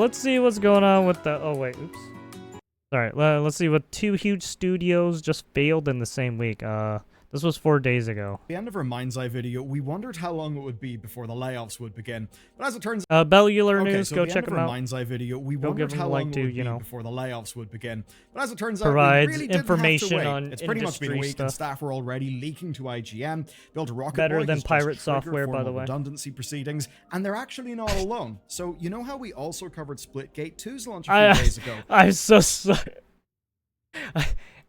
let's see what's going on with the... Oh, wait. Oops. Alright, let's see what two huge studios just failed in the same week. This was 4 days ago. At the end of our Mindseye video, we wondered how long it would be before the layoffs would begin. But as it turns out... Bellular News, so go check them out. Mindseye video, we go wondered give how them long to, it would you know, be before the layoffs would begin. But as it turns provides out, we really didn't information have to wait. on It's pretty much been a week, stuff. and staff were already leaking to IGN. Built a rocket better boy than has pirate just triggered software, by the way. redundancy proceedings, and they're actually not alone. So you know how we also covered Splitgate 2's launch a few days ago? I'm so sorry.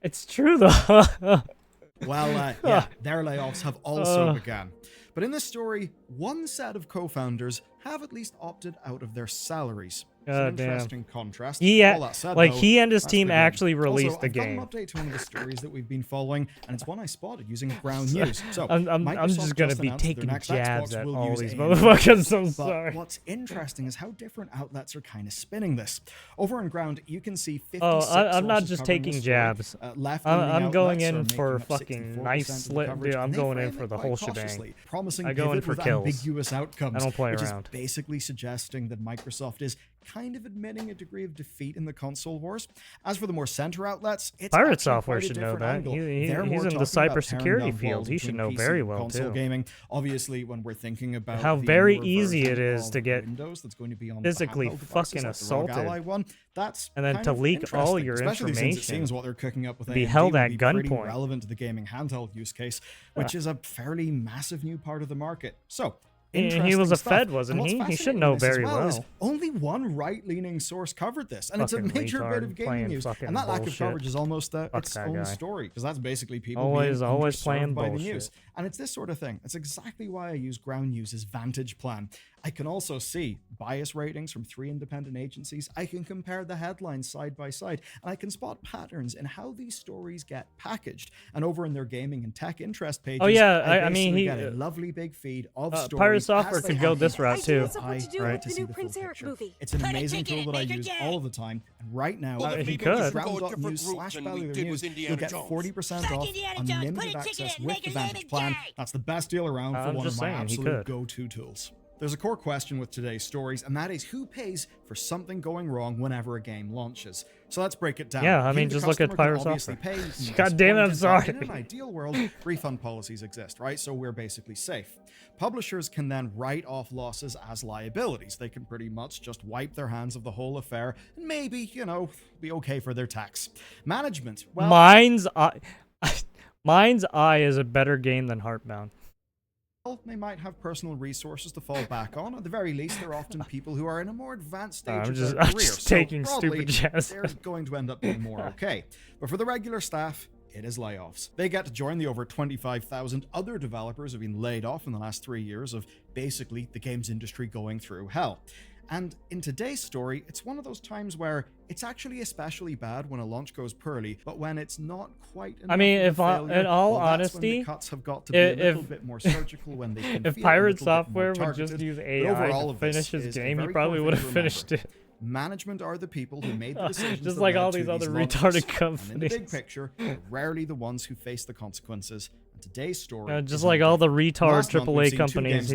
It's true though. Well, yeah, their layoffs have also begun. But in this story, one set of co-founders have at least opted out of their salaries. It's an interesting contrast. Yeah, that said, like though, he and his team actually released also, the game. I've got an update to one of the stories that we've been following, and it's one I spotted using ground news. So I'm just gonna be taking jabs at all these motherfuckers. I'm sorry. But what's interesting is how different outlets are kind of spinning this. Over on ground, you can see 56 I'm not just sources taking jabs. I'm going in for fucking nice slit, dude. I'm going in for the whole shebang. Promising I go in for kills. ambiguous outcomes. I don't play which around. Is basically suggesting that Microsoft is kind of admitting a degree of defeat in the console wars. As for the more center outlets, it's Pirate Software should know that. He's in the cybersecurity field. He should know very well too. Gaming. Obviously, when we're thinking about how very easy it is to get Windows that's going to be on physically fucking assaulted, that's and then to leak all your information, since it seems what they're cooking up with be AMD held at would be pretty gunpoint. relevant to the gaming handheld use case, which is a fairly massive new part of the market. So. He was a Fed, wasn't he? He should know very well. Only one right-leaning source covered this, and it's a major bit of gaming news. And that lack of coverage is almost its own story, because that's basically people always being playing by bullshit. the news. And it's this sort of thing. It's exactly why I use Ground News's Vantage Plan. I can also see bias ratings from 3 independent agencies. I can compare the headlines side by side, and I can spot patterns in how these stories get packaged. And over in their gaming and tech interest pages, I mean, he get a lovely big feed of stories. Pirate Software could go this route too. It's an amazing tool that I use all the time. And right now, if you could. Ground.news/Bellular News, you'll get 40% off unlimited access with the Vantage Plan. That's the best deal around for one of my absolute go-to tools. There's a core question with today's stories, and that is who pays for something going wrong whenever a game launches. So let's break it down. Yeah, I mean, just look at Pirate Software. God damn it, I'm sorry. In an ideal world, refund policies exist, right? So we're basically safe. Publishers can then write off losses as liabilities. They can pretty much just wipe their hands of the whole affair and maybe, you know, be okay for their tax. Management, well... Mindseye is a better game than Heartbound. They might have personal resources to fall back on. At the very least, they're often people who are in a more advanced stage of their career. I'm just taking stupid jazz. They're going to end up being more okay. But for the regular staff, it is layoffs. They get to join the over 25,000 other developers who have been laid off in the last 3 years of basically the games industry going through hell. And in today's story, it's one of those times where it's actually especially bad when a launch goes poorly, but when it's not quite enough. I mean, if in all honesty, the cuts have got to be a little bit more surgical when they can if Pirate Software would just use AI to finish his game, he probably would have finished it. Management are the people who made the decisions. Just like all these other retarded companies. And in the big picture, rarely the ones who face the consequences. And today's story, just like all the retard AAA companies.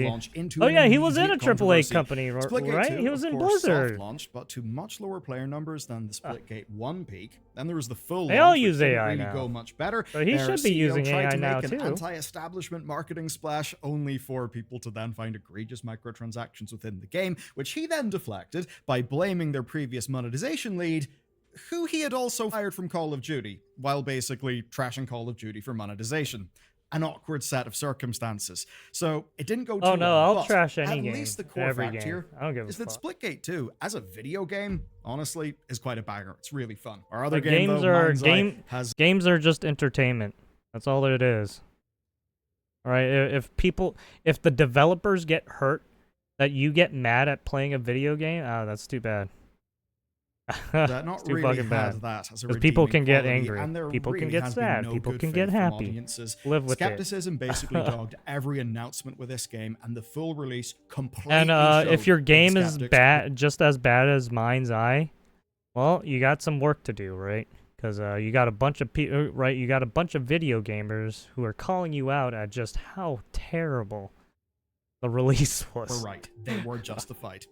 Oh yeah, he was in a AAA company, right? He was in Blizzard. Launched, but to much lower player numbers than the Splitgate 1 peak. Then there was the full. They all use AI now. Go much better. So he should be using AI now too. Anti-establishment marketing splash, only for people to then find egregious microtransactions within the game, which he then deflected by blaming their previous monetization lead, who he had also fired from Call of Duty, while basically trashing Call of Duty for monetization. An awkward set of circumstances. So it didn't go too well. Oh no, I'll trash any game. At least the core fact here I don't give a is that fuck. Splitgate 2, as a video game, honestly, is quite a banger. It's really fun. Our other The game, games are just entertainment. That's all it is. All right, if the developers get hurt, that you get mad at playing a video game, that's too bad. That not too really fucking bad. Because people can get angry, people can get sad, people can get happy. Live with Skepticism basically dogged every announcement with this game, and the full release completely. And if your game is bad, just as bad as Mindseye, well, you got some work to do, right? Because you got a bunch of people, right? You got a bunch of video gamers who are calling you out at just how terrible the release was. We're right. They were justified.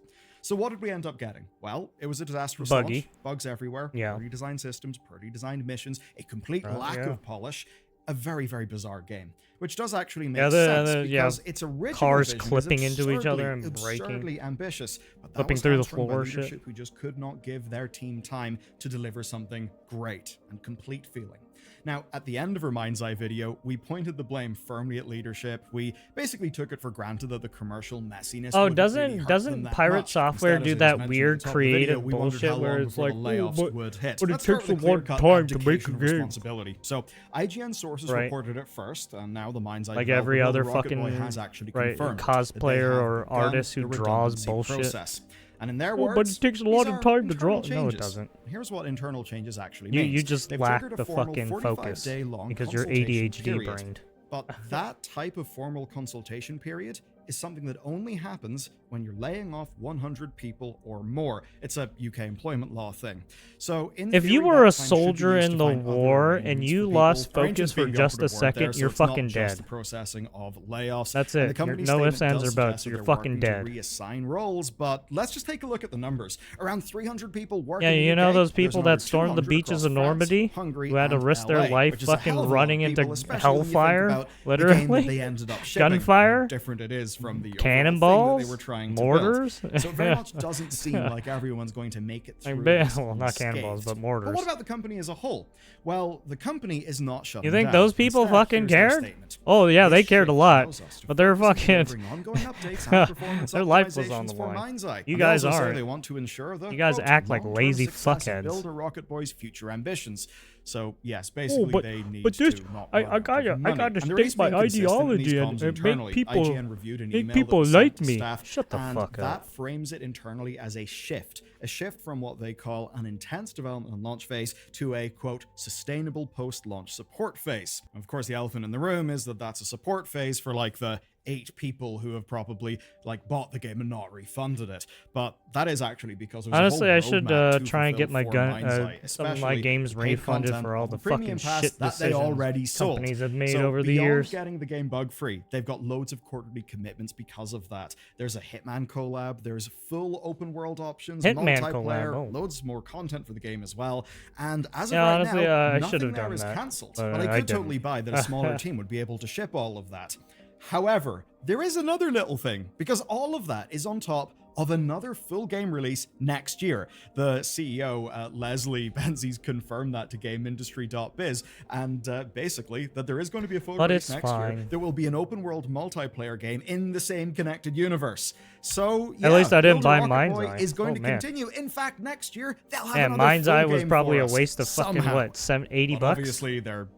So what did we end up getting? Well, it was a disastrous Buggy. launch, bugs everywhere, Yeah. poorly designed systems, poorly designed missions, a complete lack yeah. of polish, a very, very bizarre game, which does actually make Yeah, sense yeah, because its original cars vision clipping is into each other and absurdly breaking. ambitious, but that Flipping was through the hamstrung by floor shit. leadership who just could not give their team time to deliver something great and complete feeling. Now, at the end of our Mindseye video, we pointed the blame firmly at leadership. We basically took it for granted that the commercial messiness Oh, wouldn't really hurt them doesn't that Pirate much. Software Instead, do as it was that mentioned weird at the top of the video, creative we wondered bullshit how long where it's before like, the "Oh, layoffs would hit. but it Let's start takes with a the long clear-cut time to make a abdication of game. responsibility. So, IGN sources Right. reported it first, and now the Mindseye Like developer every Bill other Rocket Boy fucking has actually right, confirmed that they cosplayer have or begun artist who the draws redundancy bullshit. process. And in their Oh, words, but it takes a lot these of are time to draw. internal No, it changes. doesn't. Here's what internal changes actually You means. just They've lack triggered a the formal fucking focus 45-day-long because you're consultation ADHD period. brained. But that type of formal consultation period is something that only happens when you're laying off 100 people or more. It's a UK employment law thing. So in If you theory, were that a time should be soldier used in to the find other war and arrangements you for lost people. focus for Arrangements being the just a operative word there, second, so you're it's not fucking just dead. the processing of layoffs. That's And it. the company No ifs, statement ands, does or buts. suggest that You're they're fucking working dead. to reassign roles, but let's just take a look at the numbers. Around 300 people work Yeah, in the you know UK. those There's people another that stormed the 200 beaches across of France, Normandy Hungary, who had to and risk their LA, life which is a hell fucking of a lot of running into people, especially when you think hellfire? about the game that Literally? they ended up shipping, Gunfire? how different it is from the overall Cannonballs? thing that they were trying to Mortars? build. So it very much doesn't seem like everyone's going to make it I through bet- this well, not cannonballs, unscathed. but mortars. But what about the company as a whole? Well, the company is not shutting You think down. those people Instead, fucking here's their cared? statement. Oh yeah, they This cared a shift lot, allows us to but they're focus on fucking. delivering ongoing updates and performance Their life was on optimizations the for line. Mindseye. You And they guys also say aren't. they want to ensure the You guys quote, act like long-term lazy success of fuckheads. Builder Rocket Boy's future ambitions. So yes, basically but- they need but this- to not I run out of gotta money. And they're state at least my being consistent in ideology these and comms make internally. people- IGN reviewed an make email people that was like sent to me. staff, Shut the and fuck that up. frames it internally as a shift from what they call an intense development and launch phase to a quote sustainable post-launch support phase. Of course, the elephant in the room is that that's a support phase for like the 8 people who have probably like bought the game and not refunded it. But that is actually because there's Honestly, a whole I should roadmap to try and get fulfill my for gun, Mindseye, some of my especially games the paid refunded content for all of the premium fucking pass shit that they decisions already sold. companies have made So over the beyond years. getting the game bug free, they've got loads of quarterly commitments because of that. There's a Hitman collab, there's full open world options, Hitman multiplayer, collab, oh. loads more content for the game as well. And as of Yeah, right honestly, now, I nothing should have there done is that, cancelled. but But I I could didn't. totally buy that a smaller team would be able to ship all of that. However, there is another little thing, because all of that is on top of another full game release next year. The CEO, Leslie Benzies, confirmed that to GameIndustry.biz, and basically that there is going to be a full But release it's next year. fine. There will be an open world multiplayer game in the same connected universe. So yeah, At least I didn't Builder buy Rocket Boy Mindseye. is going Oh, to man. continue. In fact, next year they'll have And another full Mindseye was game probably for a us, waste of fucking somehow. what, 80 But bucks? obviously, they're,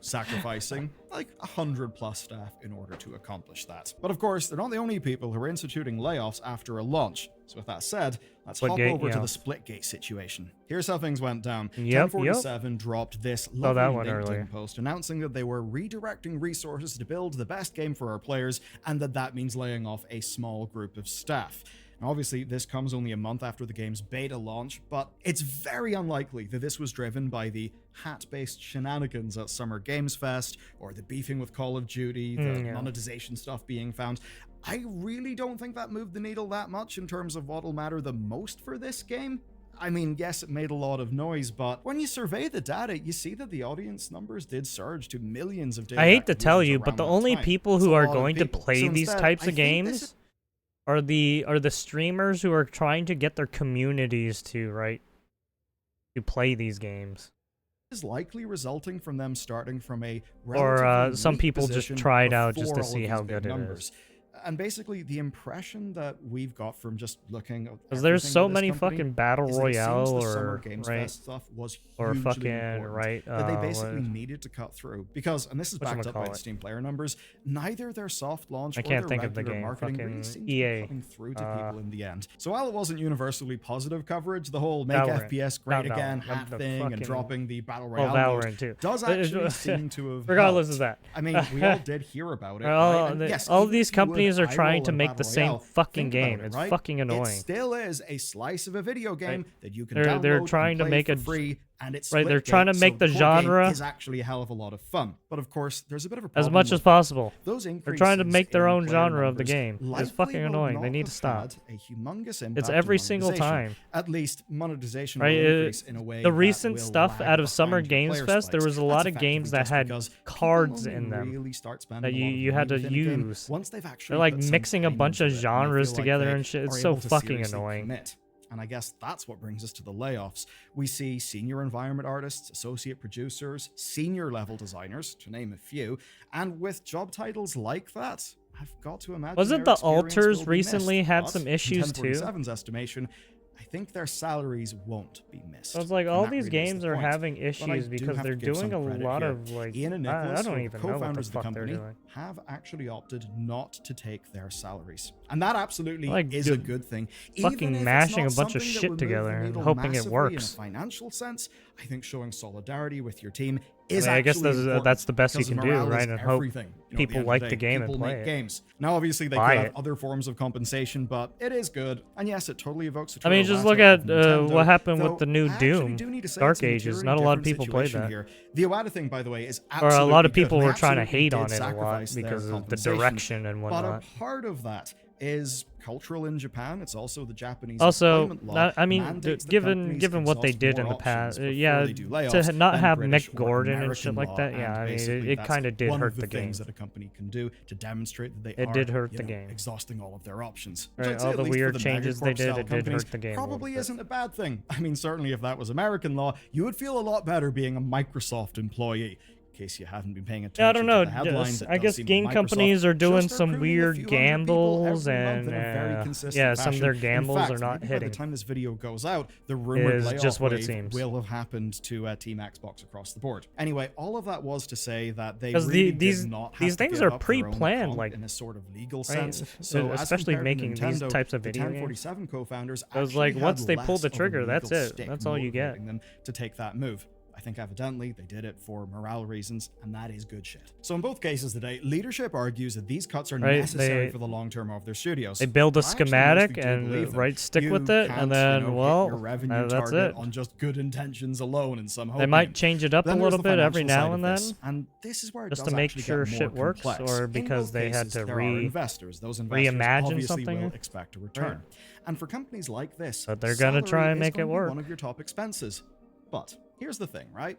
sacrificing like 100+ staff in order to accomplish that. But of course, they're not the only people who are instituting layoffs after a launch. So with that said, let's hop Splitgate, over to yeah. the Splitgate situation. Here's how things went down. Yep, 1047 dropped this Saw that lovely one LinkedIn earlier. post announcing that they were redirecting resources to build the best game for our players, and that means laying off a small group of staff. Now, obviously, this comes only a month after the game's beta launch, but it's very unlikely that this was driven by the hat-based shenanigans at Summer Games Fest, or the beefing with Call of Duty, the yeah. monetization stuff being found. I really don't think that moved the needle that much in terms of what'll matter the most for this game. I mean, yes, it made a lot of noise, but when you survey the data, you see that the audience numbers did surge to millions of daily I hate to active tell users you, but around the that only time. people It's who a are lot of going to people. play So these instead, types I of think this games are the streamers who are trying to get their communities to play these games. is likely resulting from them starting from a Or relatively some weak people just position try it out just before to all of see these how big good it numbers. is. And basically, the impression that we've got from just looking at Because there's everything so with this many company fucking battle is that it seems royale the Summer or Games right Fest stuff was or hugely fucking important, right that they what- basically needed to cut through because, and this is backed up by the whatchamacallit. Steam player numbers, neither their soft launch I or can't their think of the regular game, marketing fucking really seemed to EA, be cutting through to people in the end. So while it wasn't universally positive coverage, the whole make Valorant. FPS great Not again Valorant, hat the thing and fucking- dropping the battle Well, royale mode Valorant too. does actually seem to have Regardless helped. of that. I mean, we all did hear about it. All, right? And yes, all even these if you would companies are trying eye-roll to in a make the battle same royale, fucking think about game. it, It's right? fucking It annoying. still is a slice of a video game that you can They're download trying and to play make for a free and it's Right, they're Splitgate, trying to so make the core genre game is actually a hell of a lot of fun. But of course, there's a bit of a problem as much with as possible. those They're trying to increases make their in own player genre of the numbers game. It's likely fucking will annoying. not They need to have stop. had a humongous impact It's on every single monetization. time. At least monetization Right, will increase in a way the that recent will stuff lag out of Summer behind your Games player Fest, there spikes. was a That's lot of games effectively that just had because cards people in only them really start spending that a lot of you had to money within a game use. once they've actually They're like put some mixing a time bunch into of it, and they genres feel like together they and shit. It's are so able to fucking seriously annoying. commit. And I guess that's what brings us to the layoffs. We see senior environment artists, associate producers, senior level designers, to name a few, and with job titles like that, I've got to imagine Wasn't their the experience Alters will be recently missed, had but some in issues too? 1047's estimation, I think their salaries won't be missed. I was like, and all that these really is games the are point. having But I issues do because have to they're give doing some a credit lot here. of like, Ian and I Nicholas, don't who even are know what the co-founders of the fuck they're company, doing. have actually opted not to take their salaries, and that absolutely Like, is a good thing. fucking Even if it's mashing not a bunch of something that shit would move together the and needle hoping it massively works. In a financial sense, I think showing solidarity with your team I is mean, I guess actually important, that's the best you because can do, morale is right? And hope everything. You know, at the people end of like the the day, game and people play make it. games. Now, obviously, they Buy could have it. other forms of compensation, but it is good. And yes, it totally evokes the I mean, just look at what happened with the new Doom, Dark Ages. Not a lot of people played that. Here. The Iwata thing, by the way, is Or absolutely a lot of good, people and they were trying to absolutely hate did on it a lot sacrifice their because of the compensation. direction and But whatnot. a part of that is cultural in Japan. It's also the Japanese Also, employment law I mean, mandates that given companies what they exhaust did more in the options past, before yeah, they do layoffs to not than have British Mick or Gordon and American shit like law, that, yeah, and I mean, basically it that's kind of did one hurt of the the game. things that a company can do to demonstrate that they It are, did hurt you the know, game. exhausting all of their options. Which Right, I'd say, all at the least for weird the changes they did, megacorp-style it did companies, hurt the game a little probably bit. isn't a bad thing. I mean, certainly if that was American law, you would feel a lot better being a Microsoft employee. In case you haven't been paying attention Yeah, I don't know. to the headlines, I guess game companies are doing some weird gambles, and yeah, some of their gambles are not By the hitting. time this video goes out, the rumored Is layoff just what it wave seems. will have happened to Team Xbox across the board. Anyway, all of that was to say that they 'Cause really these- did not have these to things give are up their own pre-planned, comp like, in a sort of legal right, sense. So especially as compared to making these Nintendo, types of the video games. 1047 co-founders It was actually like, had once they pull less the of a trigger, that's legal it. stick That's all you get. motivating them to take that move. I think evidently they did it for morale reasons, and that is good shit. So in both cases today, leadership argues that these cuts are Right, necessary for the long term of their studios. They build a I actually schematic mostly do and believe them. stick You with it, can't, and then hit well, your revenue that's target it. on just good intentions alone and some They hoping. might change it up a Then there's little the bit every financial now side and of then, this, and this is where it just does to make actually sure get shit more works, complex. or In because both they had cases, to there are investors. Those investors reimagine obviously something. will expect a return. And for companies like this, But they're gonna try salary and is make it going to be work. one of your top expenses. But here's the thing, right?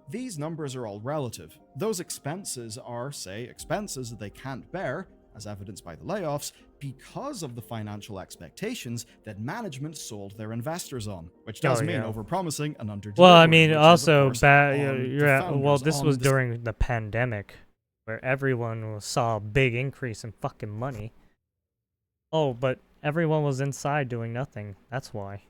These numbers are all relative. Those expenses are, say, expenses that they can't bear, as evidenced by the layoffs, because of the financial expectations that management sold their investors on, which does mean overpromising and underdelivering. Well, I mean, which is, also, of course, on the well, founders, this on was the during the pandemic, where everyone saw a big increase in fucking money. Oh, but everyone was inside doing nothing. That's why.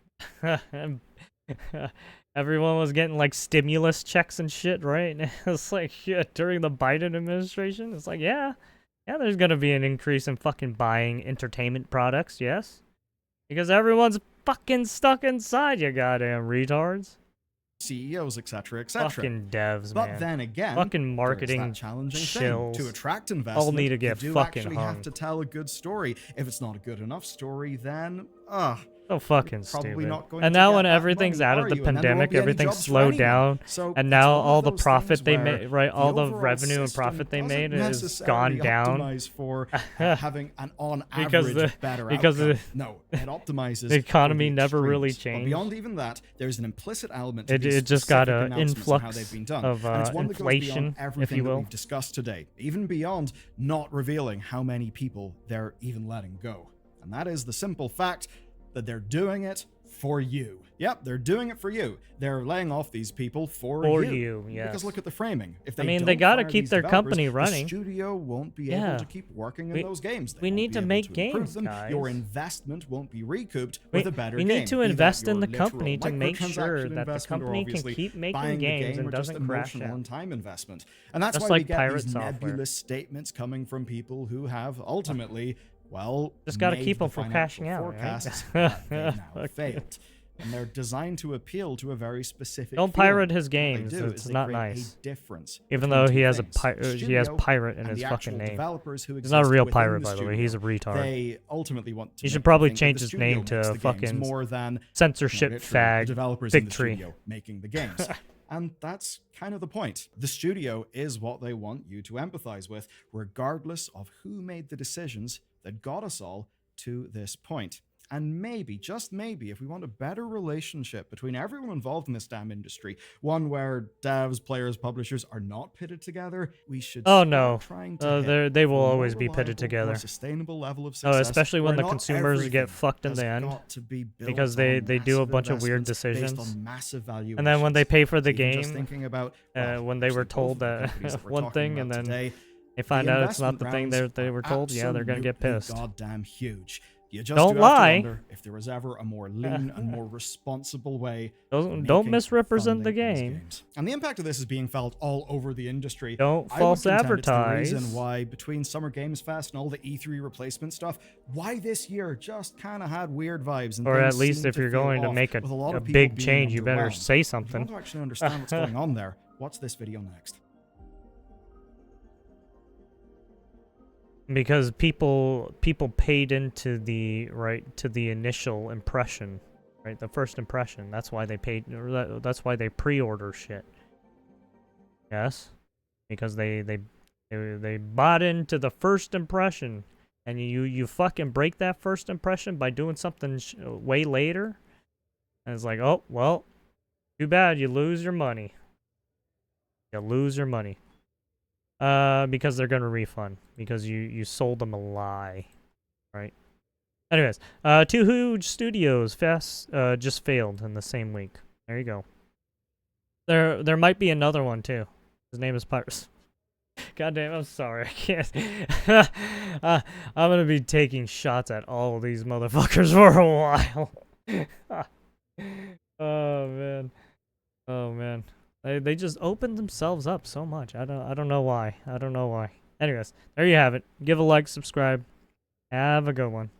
Everyone was getting like stimulus checks and shit, right? It's like, yeah, during the Biden administration, it's like, yeah, there's gonna be an increase in fucking buying entertainment products, yes, because everyone's fucking stuck inside, you goddamn retards. CEOs, etc., etc. Fucking devs, But man. then again, Fucking there's marketing that challenging shills. thing. To attract investment, All need to get you do fucking actually hung. have to tell a good story. If it's not a good enough story, then So fucking probably stupid. not going And to now get when that everything's money, out are of the you? And then there won't pandemic, be any everything's jobs for slowed anyone. down, So and it's now one of all the those profit things they where made, right? the All the overall revenue and system profit they doesn't made is necessarily gone down. optimize for having an on Because average the- better because outcome. the- No, it optimizes. the economy for the never really extremes. But changed. beyond even that, there's an implicit element to It these just got specific a announcements and how influx they've been done. of And it's one that goes beyond inflation, everything if you that will. we've discussed today, even beyond not revealing how many people they're even letting go. And that is the simple fact that they're doing it for you. Yep, they're doing it for you. They're laying off these people for you. yes. Because look at the framing. If they I mean, don't they gotta fire keep these their developers, company running. The studio won't be Yeah. able to keep working in We- those games. They we won't need be to able make improve games, them. guys. Your investment won't be recouped We- with a better we game. need to Either invest in your the literal company to make sure microtransaction that the investment or company can obviously keep making buying the games game and or just doesn't crash emotional out. and time investment. And that's Just why like we get pirate these software. nebulous statements coming from people who have ultimately, well, Just gotta made keep the them from financial crashing out, right? forecasts that they now Okay. failed. and they're designed to appeal to a very specific. Don't feeling. pirate his What they games. do is It's they not create nice. A difference Even between though he two has things. he has Studio pirate in and his the fucking actual name. developers who He's not a exist real within pirate, the by the way. studio, He's a retard. They ultimately want to. He should make probably you think change that his the studio name to makes the games fucking more than censorship literally, fag the developers in the victory. studio making the games. And that's kind of the point. The studio is what they want you to empathize with, regardless of who made the decisions that got us all to this point. And maybe, just maybe, if we want a better relationship between everyone involved in this damn industry, one where devs, players, publishers are not pitted together, we should Oh start no, trying to hit they for will a more always be pitted reliable, together. more sustainable level of Oh, success, especially when where the not consumers everything get fucked in has the end got to be built because on they do a massive bunch of weird investments based decisions. on massive valuations. And then when they pay for the Even just game, thinking about, well, when they were actually, both told of the that companies that we're one talking thing about and then today, they find the out it's not investment the thing rounds they are were told, yeah, they're gonna get absolutely pissed. goddamn huge. You just Don't do have to lie. wonder if there was ever a more lean and more responsible way. Don't making misrepresent the funding these game. games. And the impact of this is being felt all over the industry. Don't I would false contend advertise. It's the reason why between Summer Games Fest and all the E3 replacement stuff, why this year just kind of had weird vibes. And Or things at least seemed if to you're feel going to off, make with a lot a of people big being change, you better underwhelmed. say If you something. want to actually understand what's going on there, watch this video next. Because people paid into the initial impression, right? The first impression. That's why they paid. That's why they pre-order shit. Yes, because they bought into the first impression, and you fucking break that first impression by doing something way later, and it's like, oh well, too bad, you lose your money. You lose your money. Because they're gonna refund because you sold them a lie, right? Anyways, two huge studios just failed in the same week. There you go. There might be another one too. His name is Pirates. Goddamn, I'm sorry, I can't. I'm gonna be taking shots at all of these motherfuckers for a while. Oh man, oh man. They just opened themselves up so much. I don't know why. I don't know why. Anyways, there you have it. Give a like, subscribe. Have a good one.